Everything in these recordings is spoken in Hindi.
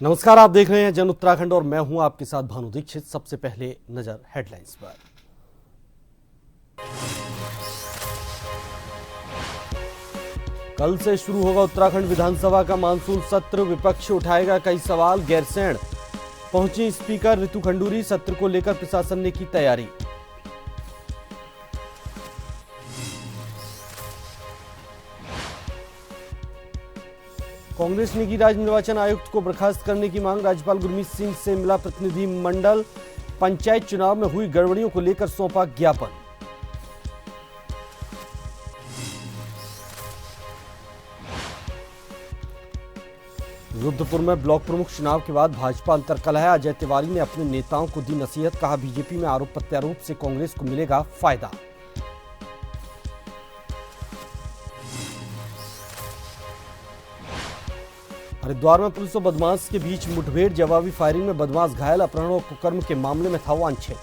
नमस्कार, आप देख रहे हैं जन उत्तराखंड और मैं हूं आपके साथ भानु दीक्षित। सबसे पहले नजर हेडलाइंस पर। कल से शुरू होगा उत्तराखंड विधानसभा का मानसून सत्र। विपक्ष उठाएगा कई सवाल। गैरसैंण पहुंची स्पीकर रितु खंडूरी। सत्र को लेकर प्रशासन ने की तैयारी। कांग्रेस ने की राज्य निर्वाचन आयुक्त को बर्खास्त करने की मांग। राज्यपाल गुरमीत सिंह से मिला प्रतिनिधि मंडल। पंचायत चुनाव में हुई गड़बड़ियों को लेकर सौंपा ज्ञापन। रुद्रपुर में ब्लॉक प्रमुख चुनाव के बाद भाजपा अंतरकलह है। अजय तिवारी ने अपने नेताओं को दी नसीहत। कहा, बीजेपी में आरोप प्रत्यारोप से कांग्रेस को मिलेगा फायदा। हरिद्वार में पुलिस और बदमाश के बीच मुठभेड़। जवाबी फायरिंग में बदमाश घायल। अपहरण और कुकर्म के मामले में था वांछित।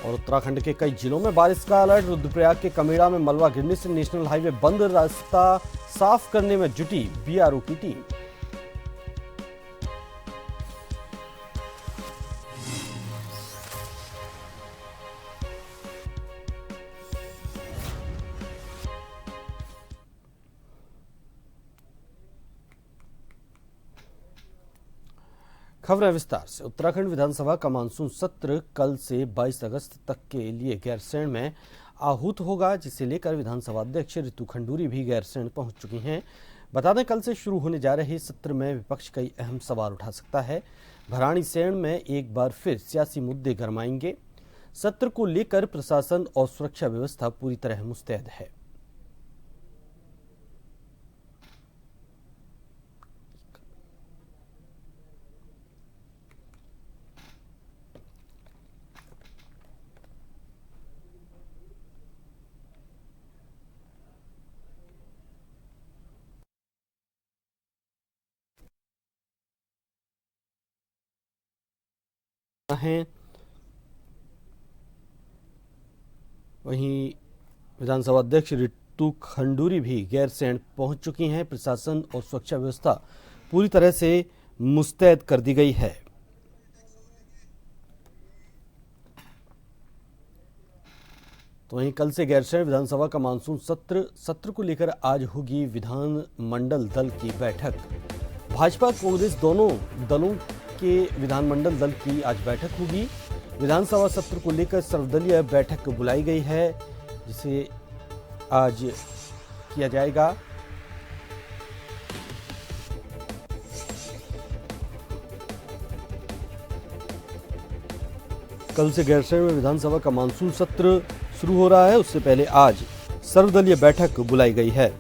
और उत्तराखंड के कई जिलों में बारिश का अलर्ट। रुद्रप्रयाग के कमेड़ा में मलबा गिरने से नेशनल हाईवे बंद। रास्ता साफ करने में जुटी बीआरओ की टीम। खबरें विस्तार से। उत्तराखंड विधानसभा का मानसून सत्र कल से 22 अगस्त तक के लिए गैरसैंण में आहूत होगा, जिसे लेकर विधानसभा अध्यक्ष रितु खंडूरी भी गैरसैंण पहुंच चुकी हैं। बता दें, कल से शुरू होने जा रहे सत्र में विपक्ष कई अहम सवाल उठा सकता है। भराड़ीसैंण में एक बार फिर सियासी मुद्दे गरमाएंगे। सत्र को लेकर प्रशासन और सुरक्षा व्यवस्था पूरी तरह मुस्तैद है। हैं वहीं विधानसभा अध्यक्ष रितु खंडूरी भी गैरसैंण पहुंच चुकी हैं। प्रशासन और सुरक्षा व्यवस्था पूरी तरह से मुस्तैद कर दी गई है। तो वहीं कल से गैरसैंण विधानसभा का मानसून सत्र को लेकर आज होगी विधानमंडल दल की बैठक। भाजपा कांग्रेस दोनों दलों के विधानमंडल दल की आज बैठक होगी। विधानसभा सत्र को लेकर सर्वदलीय बैठक बुलाई गई है, जिसे आज किया जाएगा। कल से गैरसैंण में विधानसभा का मानसून सत्र शुरू हो रहा है। उससे पहले आज सर्वदलीय बैठक बुलाई गई है।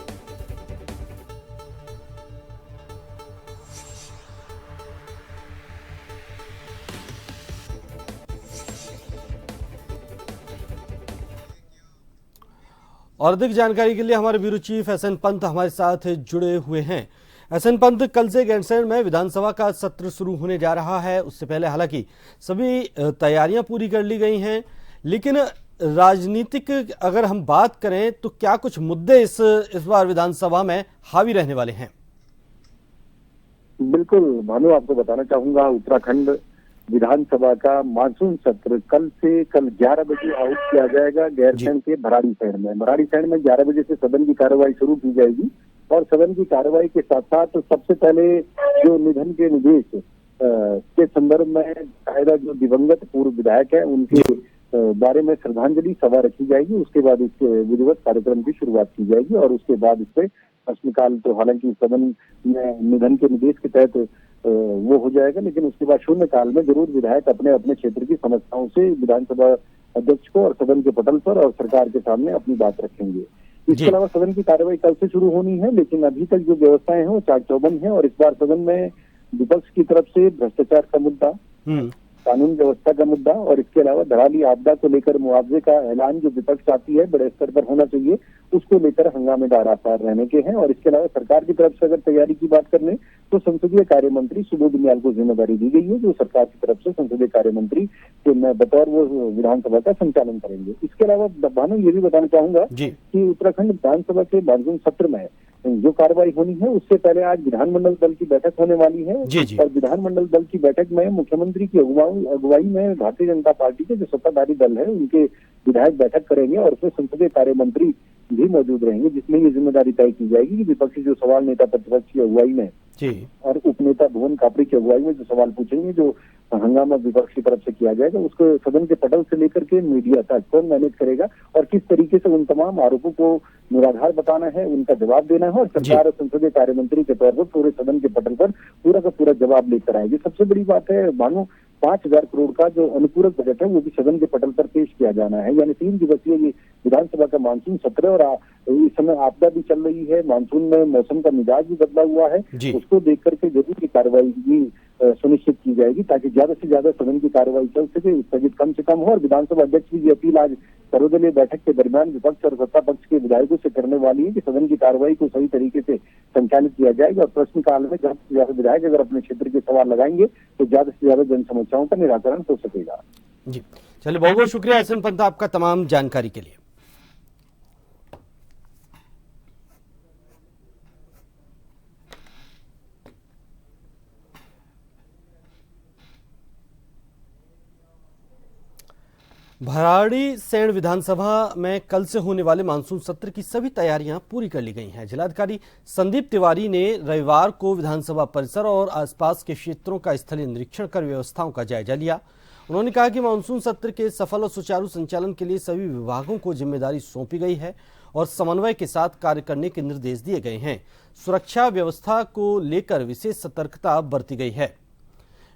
और अधिक जानकारी के लिए हमारे ब्यूरो चीफ एसएन पंत हमारे साथ जुड़े हुए हैं। एसएन पंत, कल से गैरसैंण में विधानसभा का सत्र शुरू होने जा रहा है। उससे पहले हालांकि सभी तैयारियां पूरी कर ली गई हैं, लेकिन राजनीतिक अगर हम बात करें तो क्या कुछ मुद्दे इस बार विधानसभा में हावी रहने वाले हैं? बिल्कुल भानु, आपको बताना चाहूंगा, उत्तराखंड विधानसभा का मानसून सत्र कल 11 बजे आहूत किया जाएगा गैरसैंण के भराड़ीसैंण में। भराड़ीसैंण में 11 बजे से सदन की कार्रवाई शुरू की जाएगी और सदन की कार्रवाई के साथ साथ सबसे पहले जो निधन के निर्देश के संदर्भ में कायदा जो दिवंगत पूर्व विधायक है उनके बारे में श्रद्धांजलि सभा रखी जाएगी। उसके बाद इसके विधिवत कार्यक्रम की शुरुआत की जाएगी और उसके बाद इस पे प्रश्नकाल तो हालांकि सदन में निधन के निर्देश के तहत वो हो जाएगा, लेकिन उसके बाद शून्यकाल में जरूर विधायक अपने अपने क्षेत्र की समस्याओं से विधानसभा अध्यक्ष को और सदन के पटल पर और सरकार के सामने अपनी बात रखेंगे। इसके अलावा सदन की कार्रवाई कल से शुरू होनी है, लेकिन अभी तक जो व्यवस्थाएं हैं वो चाक चौबंद है और इस बार सदन में विपक्ष की तरफ से भ्रष्टाचार का मुद्दा, कानून व्यवस्था का मुद्दा और इसके अलावा धराली आपदा को लेकर मुआवजे का ऐलान जो विपक्ष चाहती है बड़े स्तर पर होना चाहिए, उसको लेकर हंगामेदार आसार रहने के हैं। और इसके अलावा सरकार की तरफ से अगर तैयारी की बात करें तो संसदीय कार्य मंत्री सुबोध उनियाल को जिम्मेदारी दी गई है, जो सरकार की तरफ से संसदीय कार्य मंत्री के बतौर वो विधानसभा का संचालन करेंगे। इसके अलावा भानु ये भी बताना चाहूंगा कि उत्तराखंड विधानसभा के मानसून सत्र में जो कार्रवाई होनी है उससे पहले आज विधानमंडल दल की बैठक होने वाली है। और विधानमंडल दल की बैठक में मुख्यमंत्री की अगुवाई में भारतीय जनता पार्टी के जो सत्ताधारी दल है उनके विधायक बैठक करेंगे और उसमें संसदीय कार्य मंत्री भी मौजूद रहेंगे, जिसमें ये जिम्मेदारी तय की जाएगी कि विपक्षी जो सवाल नेता प्रतिपक्ष की अगुवाई में और उपनेता भुवन कापड़ी की अगुवाई में जो सवाल पूछेंगे, जो हंगामा विपक्ष की तरफ से किया जाएगा, उसको सदन के पटल से लेकर के मीडिया तक कौन मैनेज करेगा और किस तरीके से उन तमाम आरोपों को निराधार बताना है, उनका जवाब देना है और सरकार और संसदीय कार्य मंत्री के तौर पर पूरे सदन के पटल पर पूरा का पूरा जवाब लेकर आएगी। सबसे बड़ी बात है मानो 5,000 करोड़ का जो अनुपूरक बजट है वो भी सदन के पटल पर पेश किया जाना है। यानी 3 दिवसीय ये विधानसभा का मानसून सत्र और इस समय आपदा भी चल रही है, मानसून में मौसम का मिजाज भी बदला हुआ है, उसको देख करके जरूर की कार्रवाई भी सुनिश्चित की जाएगी ताकि ज्यादा से ज्यादा सदन की कार्रवाई चल सके, स्थगित कम से कम हो। और विधानसभा अध्यक्ष की ये अपील आज सर्वदलीय बैठक के दरमियान विपक्ष और सत्ता पक्ष के विधायकों से करने वाली है कि सदन की कार्रवाई को सही तरीके से संचालित किया जाएगा और प्रश्नकाल में ज्यादा से ज्यादा विधायक अगर अपने क्षेत्र के सवाल लगाएंगे तो ज्यादा से ज्यादा जन समस्याओं का निराकरण हो सकेगा। जी चलिए, बहुत बहुत शुक्रिया एसएन पंत आपका तमाम जानकारी के लिए। भराड़ीसैंण विधानसभा में कल से होने वाले मानसून सत्र की सभी तैयारियां पूरी कर ली गई हैं। जिलाधिकारी संदीप तिवारी ने रविवार को विधानसभा परिसर और आसपास के क्षेत्रों का स्थलीय निरीक्षण कर व्यवस्थाओं का जायजा लिया। उन्होंने कहा कि मानसून सत्र के सफल और सुचारू संचालन के लिए सभी विभागों को जिम्मेदारी सौंपी गई है और समन्वय के साथ कार्य करने के निर्देश दिए गए हैं। सुरक्षा व्यवस्था को लेकर विशेष सतर्कता बरती गई है।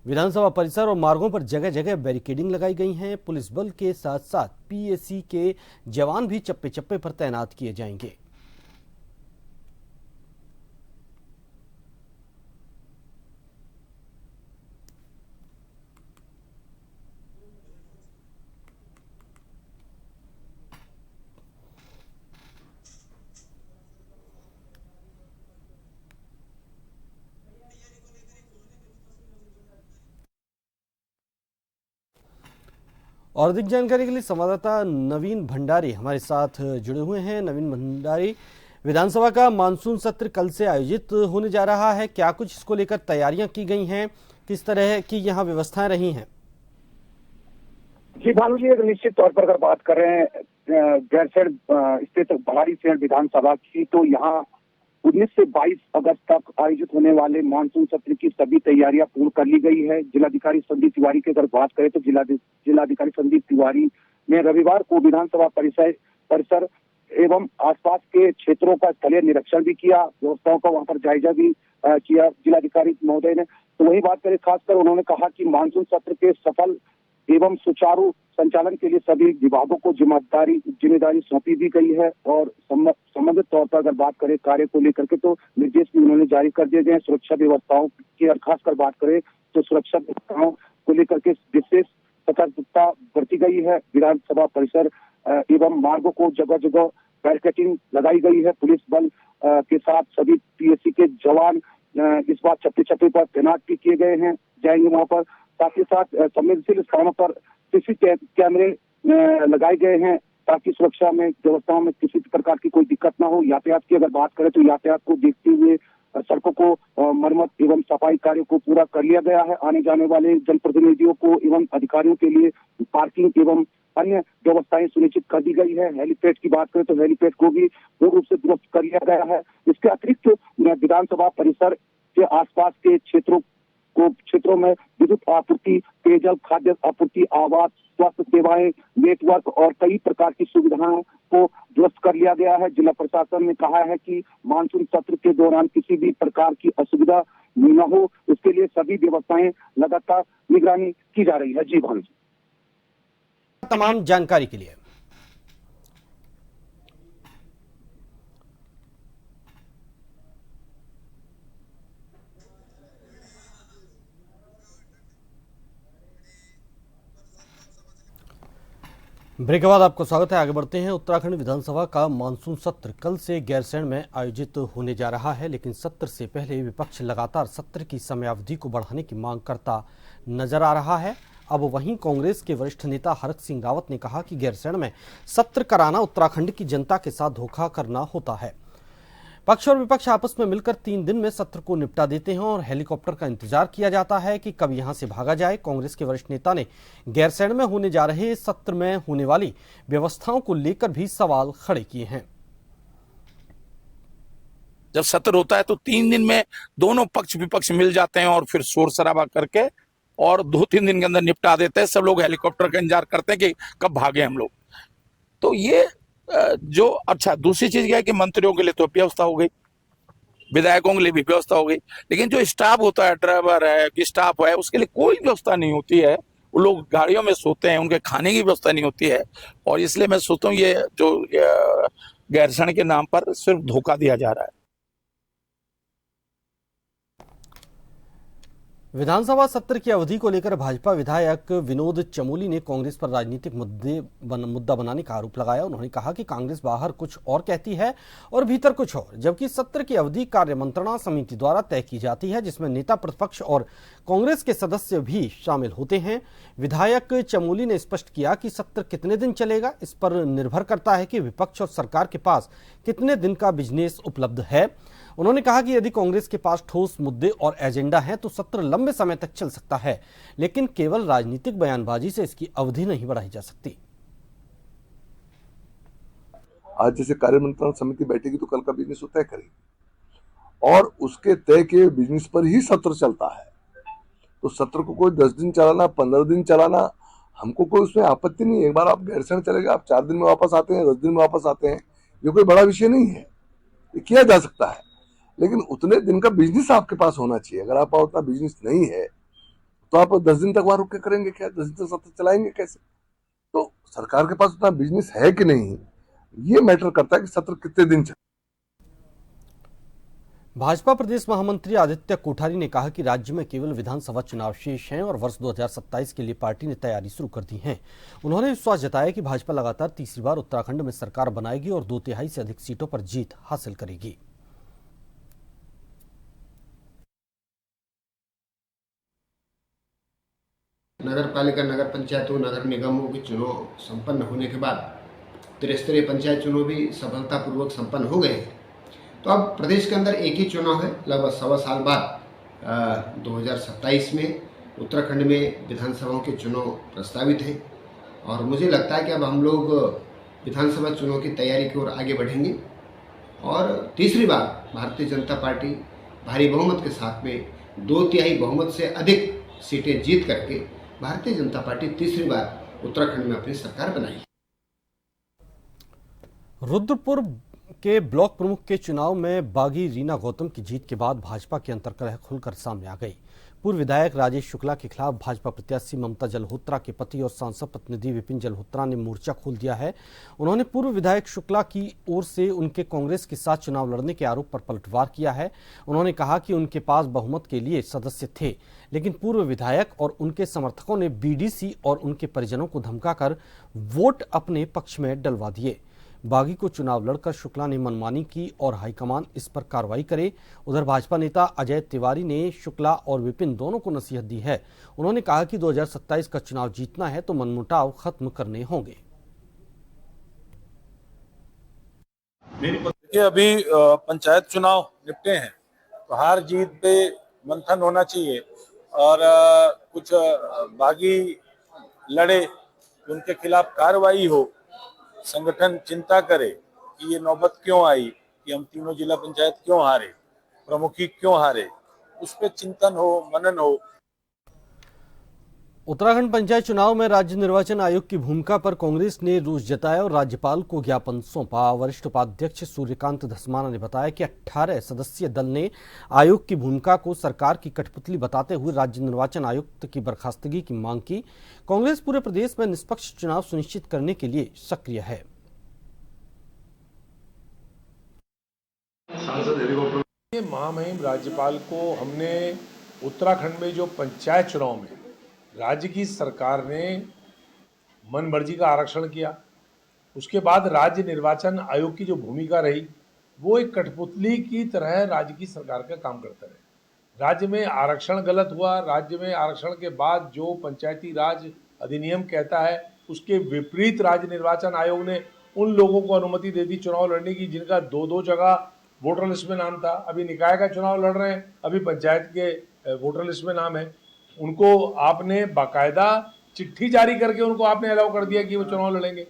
विधानसभा परिसर और मार्गों पर जगह जगह बैरिकेडिंग लगाई गई है। पुलिस बल के साथ साथ पीएसी के जवान भी चप्पे चप्पे पर तैनात किए जाएंगे। और अधिक जानकारी के लिए संवाददाता नवीन भंडारी हमारे साथ जुड़े हुए हैं। नवीन भंडारी, विधानसभा का मानसून सत्र कल से आयोजित होने जा रहा है, क्या कुछ इसको लेकर तैयारियां की गई हैं, किस तरह की यहाँ व्यवस्थाएं रही हैं? जी भानु जी, एक निश्चित तौर पर अगर बात कर रहे हैं गैरसैंण स्थित भराड़ीसैंण विधानसभा की, तो यहाँ 19 से 22 अगस्त तक आयोजित होने वाले मानसून सत्र की सभी तैयारियां पूर्ण कर ली गई है। जिलाधिकारी संदीप तिवारी की अगर बात करें तो जिलाधिकारी संदीप तिवारी ने रविवार को विधानसभा परिसर एवं आसपास के क्षेत्रों का स्थलीय निरीक्षण भी किया, व्यवस्थाओं का वहां पर जायजा भी किया जिलाधिकारी महोदय ने। तो वही बात करें, खासकर उन्होंने कहा कि मानसून सत्र के सफल एवं सुचारू संचालन के लिए सभी विभागों को जिम्मेदारी सौंपी दी गई है और संबंधित तौर पर अगर बात करें कार्य को लेकर के तो निर्देश भी उन्होंने जारी कर दिए गए। सुरक्षा व्यवस्थाओं की और खासकर बात करें तो सुरक्षा व्यवस्थाओं को लेकर के विशेष सतर्कता बरती गई है। विधानसभा परिसर एवं मार्गों को जगह जगह बैरिकेडिंग लगाई गई है। पुलिस बल के साथ सभी पीएसी के जवान इस बार चप्पे चप्पे पर तैनात भी किए गए हैं जाएंगे वहां पर। साथ ही साथ संवेदनशील स्थानों पर सीसी कैमरे लगाए गए हैं ताकि सुरक्षा में व्यवस्थाओं में किसी प्रकार की कोई दिक्कत ना हो। यातायात की अगर बात करें तो यातायात को देखते हुए सड़कों को मरम्मत एवं सफाई कार्य को पूरा कर लिया गया है। आने जाने वाले जनप्रतिनिधियों को एवं अधिकारियों के लिए पार्किंग एवं अन्य व्यवस्थाएं सुनिश्चित कर दी गई है। हेलीपैड की बात करें तो हेलीपैड को भी पूर्ण रूप से दुरुस्त कर लिया गया है। इसके अतिरिक्त विधानसभा परिसर के आसपास के क्षेत्रों में विद्युत आपूर्ति, पेयजल, खाद्य आपूर्ति, आवास, स्वास्थ्य सेवाएं, नेटवर्क और कई प्रकार की सुविधाओं को दुरुस्त कर लिया गया है। जिला प्रशासन ने कहा है कि मानसून सत्र के दौरान किसी भी प्रकार की असुविधा न हो, उसके लिए सभी व्यवस्थाएं लगातार निगरानी की जा रही है। जी भानु जी, तमाम जानकारी के लिए। ब्रेक के बाद आपको स्वागत है। आगे बढ़ते हैं। उत्तराखंड विधानसभा का मानसून सत्र कल से गैरसैंण में आयोजित होने जा रहा है, लेकिन सत्र से पहले विपक्ष लगातार सत्र की समयावधि को बढ़ाने की मांग करता नजर आ रहा है। अब वहीं कांग्रेस के वरिष्ठ नेता हरक सिंह रावत ने कहा कि गैरसैंण में सत्र कराना उत्तराखंड की जनता के साथ धोखा करना होता है। पक्ष और विपक्ष आपस में मिलकर 3 दिन में सत्र को निपटा देते हैं और हेलीकॉप्टर का इंतजार किया जाता है कि कब यहां से भागा जाए। कांग्रेस के वरिष्ठ नेता ने गैरसैंण में होने जा रहे सत्र में होने वाली व्यवस्थाओं को लेकर भी सवाल खड़े किए हैं। जब सत्र होता है तो 3 दिन में दोनों पक्ष विपक्ष मिल जाते हैं और फिर शोर शराबा करके और 2-3 दिन के अंदर निपटा देते हैं। सब लोग हेलीकॉप्टर का इंतजार करते हैं कि कब भागे हम लोग। तो ये जो अच्छा दूसरी चीज क्या है कि मंत्रियों के लिए तो व्यवस्था हो गई, विधायकों के लिए भी व्यवस्था हो गई, लेकिन जो स्टाफ होता है, ड्राइवर है, स्टाफ है, उसके लिए कोई व्यवस्था नहीं होती है। वो लोग गाड़ियों में सोते हैं, उनके खाने की व्यवस्था नहीं होती है। और इसलिए मैं सोचता हूँ ये जो गैरसैंण के नाम पर सिर्फ धोखा दिया जा रहा है। विधानसभा सत्र की अवधि को लेकर भाजपा विधायक विनोद चमोली ने कांग्रेस पर राजनीतिक मुद्दा बनाने का आरोप लगाया। उन्होंने कहा कि कांग्रेस बाहर कुछ और कहती है और भीतर कुछ और, जबकि सत्र की अवधि कार्य मंत्रणा समिति द्वारा तय की जाती है, जिसमें नेता प्रतिपक्ष और कांग्रेस के सदस्य भी शामिल होते हैं। विधायक चमोली ने स्पष्ट किया कि सत्र कितने दिन चलेगा इस पर निर्भर करता है कि विपक्ष और सरकार के पास कितने दिन का बिजनेस उपलब्ध है। उन्होंने कहा कि यदि कांग्रेस के पास ठोस मुद्दे और एजेंडा है तो सत्र लंबे समय तक चल सकता है, लेकिन केवल राजनीतिक बयानबाजी से इसकी अवधि नहीं बढ़ाई जा सकती। आज जैसे कार्य मंत्रणा समिति बैठेगी तो कल का बिजनेस वो तय करेगी और उसके तय के बिजनेस पर ही सत्र चलता है। तो सत्र को कोई 10 दिन चलाना, 15 दिन चलाना, हमको कोई उसमें आपत्ति नहीं है। एक बार आप गैरसैंण चले गए, आप 4 दिन में वापस आते हैं, 10 दिन में वापस आते हैं, ये कोई बड़ा विषय नहीं है, ये किया जा सकता है। लेकिन उतने दिन का बिजनेस आपके पास होना चाहिए। अगर आप उतना बिजनेस नहीं है तो आप 10 दिन तक वहां रुक के करेंगे क्या? 10 दिन तक सत्र चलाएंगे कैसे? तो सरकार के पास उतना बिजनेस है कि नहीं, ये मैटर करता है कि सत्र कितने दिन चले। भाजपा प्रदेश महामंत्री आदित्य कोठारी ने कहा कि राज्य में केवल विधानसभा चुनाव शेष हैं और वर्ष 2027 के लिए पार्टी ने तैयारी शुरू कर दी है। उन्होंने विश्वास जताया कि भाजपा लगातार तीसरी बार उत्तराखंड में सरकार बनाएगी और 2/3 से अधिक सीटों पर जीत हासिल करेगी। नगर पालिका, नगर पंचायतों, नगर निगमों के चुनाव संपन्न होने के बाद त्रिस्तरीय पंचायत चुनाव भी सफलतापूर्वक संपन्न हो गए हैं। तो अब प्रदेश के अंदर एक ही चुनाव है, लगभग 1.25 साल बाद 2027 में उत्तराखंड में विधानसभाओं के चुनाव प्रस्तावित हैं और मुझे लगता है कि अब हम लोग विधानसभा चुनाव की तैयारी की ओर आगे बढ़ेंगे और तीसरी बार भारतीय जनता पार्टी भारी बहुमत के साथ में 2/3 बहुमत से अधिक सीटें जीत करके भारतीय जनता पार्टी तीसरी बार उत्तराखंड में अपनी सरकार बनाई। रुद्रपुर के ब्लॉक प्रमुख के चुनाव में बागी रीना गौतम की जीत के बाद भाजपा की अंतर्कलह खुलकर सामने आ गई। पूर्व विधायक राजेश शुक्ला के खिलाफ भाजपा प्रत्याशी ममता जल्होत्रा के पति और सांसद प्रतिनिधि विपिन जल्होत्रा ने मोर्चा खोल दिया है। उन्होंने पूर्व विधायक शुक्ला की ओर से उनके कांग्रेस के साथ चुनाव लड़ने के आरोप पर पलटवार किया है। उन्होंने कहा कि उनके पास बहुमत के लिए सदस्य थे, लेकिन पूर्व विधायक और उनके समर्थकों ने बीडीसी और उनके परिजनों को धमकाकर वोट अपने पक्ष में डलवा दिए। बागी को चुनाव लड़कर शुक्ला ने मनमानी की और हाईकमान इस पर कार्रवाई करे। उधर भाजपा नेता अजय तिवारी ने शुक्ला और विपिन दोनों को नसीहत दी है। उन्होंने कहा कि 2027 का चुनाव जीतना है तो मनमुटाव खत्म करने होंगे। अभी पंचायत चुनाव निपटे हैं तो हार जीत पे मंथन होना चाहिए और कुछ बागी लड़े, उनके खिलाफ कार्रवाई हो, संगठन चिंता करे कि ये नौबत क्यों आई, कि हम तीनों जिला पंचायत क्यों हारे, प्रमुखी क्यों हारे, उस पर चिंतन हो, मनन हो। उत्तराखंड पंचायत चुनाव में राज्य निर्वाचन आयोग की भूमिका पर कांग्रेस ने रोष जताया और राज्यपाल को ज्ञापन सौंपा। वरिष्ठ उपाध्यक्ष सूर्यकांत धस्माना ने बताया कि 18 सदस्यीय दल ने आयोग की भूमिका को सरकार की कठपुतली बताते हुए राज्य निर्वाचन आयुक्त की बर्खास्तगी की मांग की। कांग्रेस पूरे प्रदेश में निष्पक्ष चुनाव सुनिश्चित करने के लिए सक्रिय है। महामहिम राज्यपाल को हमने उत्तराखंड में जो पंचायत चुनाव में राज्य की सरकार ने मन मर्जी का आरक्षण किया। उसके बाद राज्य निर्वाचन आयोग की जो भूमिका रही वो एक कठपुतली की तरह राज्य की सरकार का काम करता रहे। राज्य में आरक्षण गलत हुआ, राज्य में आरक्षण के बाद जो पंचायती राज अधिनियम कहता है उसके विपरीत राज्य निर्वाचन आयोग ने उन लोगों को अनुमति दे दी चुनाव लड़ने की जिनका 2-2 जगह वोटर लिस्ट में नाम था। अभी निकाय का चुनाव लड़ रहे हैं, अभी पंचायत के वोटर लिस्ट में नाम है। उनको आपने बाकायदा चिट्ठी जारी करके उनको आपने अलाउ कर दिया कि वो चुनाव लड़ेंगे।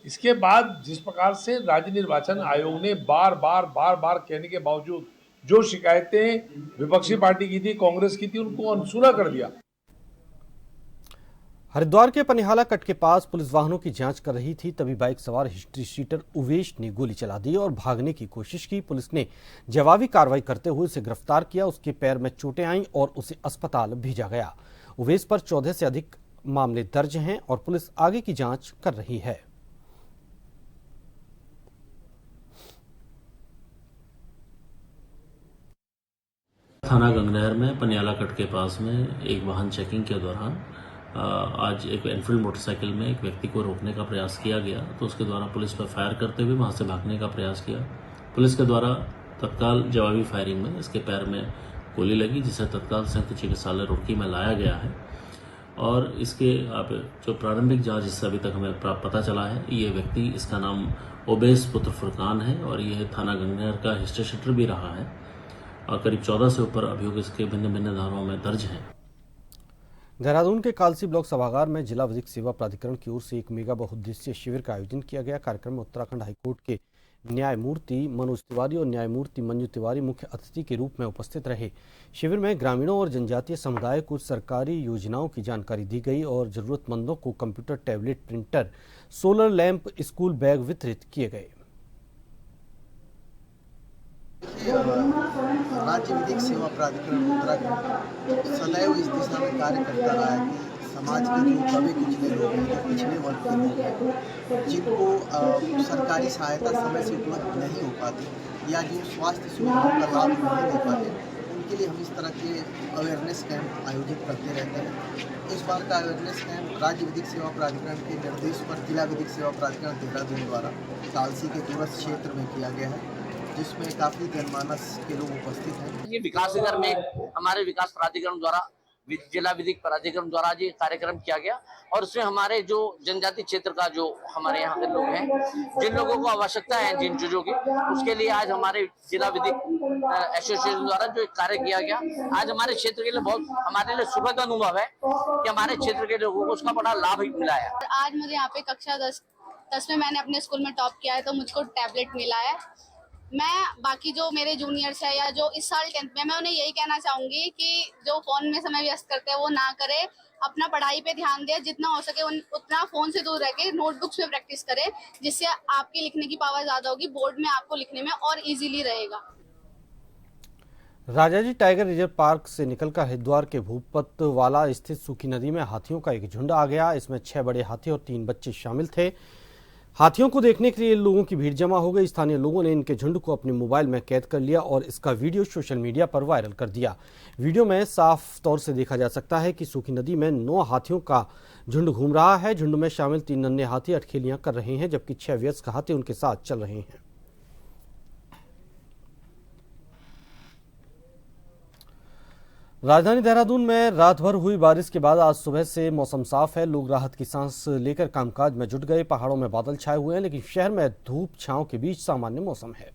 इसके बाद जिस प्रकार से राज्य निर्वाचन आयोग ने बार बार कहने के बावजूद जो शिकायतें विपक्षी पार्टी की थी, कांग्रेस की थी, उनको अनसुना कर दिया। हरिद्वार के पनिहाला कट के पास पुलिस वाहनों की जांच कर रही थी, तभी बाइक सवार हिस्ट्री शीटर उवेश ने गोली चला दी और भागने की कोशिश की। पुलिस ने जवाबी कार्रवाई करते हुए उसे गिरफ्तार किया। उसके पैर में चोटें आईं और उसे अस्पताल भेजा गया। उवेश पर 14 से अधिक मामले दर्ज हैं और पुलिस आगे की जांच कर रही है। थाना गंगनहर में पनियाला कट के पास में एक वाहन चेकिंग के दौरान आज एक एनफील्ड मोटरसाइकिल में एक व्यक्ति को रोकने का प्रयास किया गया, तो उसके द्वारा पुलिस पर फायर करते हुए वहां से भागने का प्रयास किया। पुलिस के द्वारा तत्काल जवाबी फायरिंग में इसके पैर में गोली लगी, जिसे तत्काल संयुक्त चिकित्सालय रुड़की में लाया गया है। और इसके अब जो प्रारंभिक जांच इससे अभी तक हमें पता चला है, ये व्यक्ति, इसका नाम ओबेस पुत्र फुरकान है और ये थाना गंगनहर का हिस्ट्री शीटर भी रहा है और करीब 14 से ऊपर अभियोग इसके भिन्न भिन्न धाराओं में दर्ज हैं। देहरादून के कालसी ब्लॉक सभागार में जिला विधिक सेवा प्राधिकरण की ओर से एक मेगा बहुउद्देशीय शिविर का आयोजन किया गया। कार्यक्रम में उत्तराखंड हाईकोर्ट के न्यायमूर्ति मनोज तिवारी और न्यायमूर्ति मंजू तिवारी मुख्य अतिथि के रूप में उपस्थित रहे। शिविर में ग्रामीणों और जनजातीय समुदाय को सरकारी योजनाओं की जानकारी दी गई और जरूरतमंदों को computer, tablet, printer, solar lamp, school bag वितरित किए गए। राज्य विधिक सेवा प्राधिकरण उत्तराखंड सदैव इस दिशा में कार्य करता रहा है कि समाज के जो दबे कुचले लोग हैं, जो पिछड़े वर्ग के लोग हैं, जिनको सरकारी सहायता समय से उपलब्ध नहीं हो पाती या जो स्वास्थ्य सुविधाओं का लाभ नहीं ले पाते, उनके लिए हम इस तरह के अवेयरनेस कैंप आयोजित करते रहते हैं। इस बार का अवेयरनेस कैंप राज्य विधिक सेवा प्राधिकरण के निर्देश पर जिला विधिक सेवा प्राधिकरण देहरादून द्वारा कालसी के दूरस्थ क्षेत्र में किया गया है, जिसमें काफी जनमानस के लोग उपस्थित हैं। ये विकास नगर में हमारे विकास प्राधिकरण द्वारा, जिला विधिक प्राधिकरण द्वारा ये कार्यक्रम किया गया और उसमें हमारे जो जनजाति क्षेत्र का जो हमारे यहाँ के लोग हैं, जिन लोगों को आवश्यकता है जिन चीजों की, उसके लिए आज हमारे जिला विधिक एसोसिएशन द्वारा जो एक कार्य किया गया, आज हमारे क्षेत्र के लिए बहुत हमारे लिए सुखद अनुभव है कि हमारे क्षेत्र के लोगों को उसका बड़ा लाभ मिला है। आज मुझे यहाँ पे कक्षा 10 में मैंने अपने स्कूल में टॉप किया है, तो मुझको टैबलेट मिला है। मैं बाकी जो मेरे जूनियर्स है या जो इस साल 10th में, मैं उन्हें यही कहना चाहूंगी कि जो फोन में समय व्यस्त करते हैं वो ना करे, अपना पढ़ाई पे ध्यान दे, जितना हो सके उतना फोन से दूर रह के नोटबुक्स में प्रैक्टिस करे, जिससे आपकी लिखने की पावर ज्यादा होगी, बोर्ड में आपको लिखने में और इजीली रहेगा। राजाजी टाइगर रिजर्व पार्क से निकलकर हरिद्वार के भूपतवाला स्थित सूखी नदी में हाथियों का एक झुंड आ गया। इसमें 6 बड़े हाथी और 3 बच्चे शामिल थे। हाथियों को देखने के लिए लोगों की भीड़ जमा हो गई। स्थानीय लोगों ने इनके झुंड को अपने मोबाइल में कैद कर लिया और इसका वीडियो सोशल मीडिया पर वायरल कर दिया। वीडियो में साफ तौर से देखा जा सकता है कि सूखी नदी में 9 हाथियों का झुंड घूम रहा है। झुंड में शामिल 3 नन्हे हाथी अटखेलियां कर रहे हैं, जबकि 6 वयस्क हाथी उनके साथ चल रहे हैं। राजधानी देहरादून में रात भर हुई बारिश के बाद आज सुबह से मौसम साफ है। लोग राहत की सांस लेकर कामकाज में जुट गए। पहाड़ों में बादल छाए हुए हैं, लेकिन शहर में धूप छांव के बीच सामान्य मौसम है।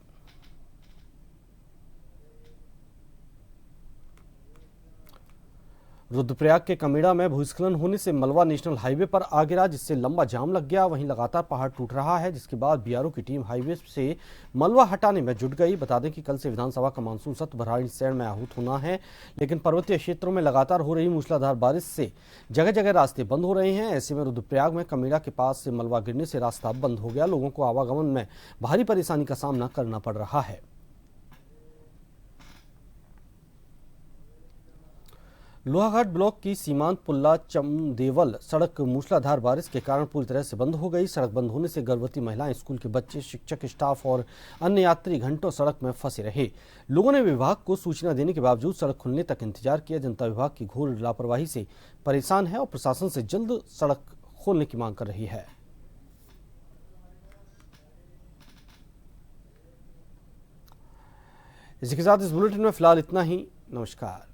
रुद्रप्रयाग के कमेड़ा में भूस्खलन होने से मलवा नेशनल हाईवे पर आ गिरा, जिससे लंबा जाम लग गया। वहीं लगातार पहाड़ टूट रहा है, जिसके बाद बीआरओ की टीम हाईवे से मलबा हटाने में जुट गई। बता दें कि कल से विधानसभा का मानसून सत्र भराड़ीसैंण में आहूत होना है, लेकिन पर्वतीय क्षेत्रों में लगातार हो रही मूसलाधार बारिश से जगह जगह रास्ते बंद हो रहे हैं। ऐसे में रुद्रप्रयाग में कमेड़ा के पास से मलबा गिरने से रास्ता बंद हो गया। लोगों को आवागमन में भारी परेशानी का सामना करना पड़ रहा है। लोहाघाट ब्लॉक की सीमांत पुल्ला चमदेवल सड़क मूसलाधार बारिश के कारण पूरी तरह से बंद हो गई। सड़क बंद होने से गर्भवती महिलाएं, स्कूल के बच्चे, शिक्षक, स्टाफ और अन्य यात्री घंटों सड़क में फंसे रहे। लोगों ने विभाग को सूचना देने के बावजूद सड़क खुलने तक इंतजार किया। जनता विभाग की घोर लापरवाही से परेशान है और प्रशासन से जल्द सड़क खोलने की मांग कर रही है। इसी के साथ इस बुलेटिन में फिलहाल इतना ही। नमस्कार।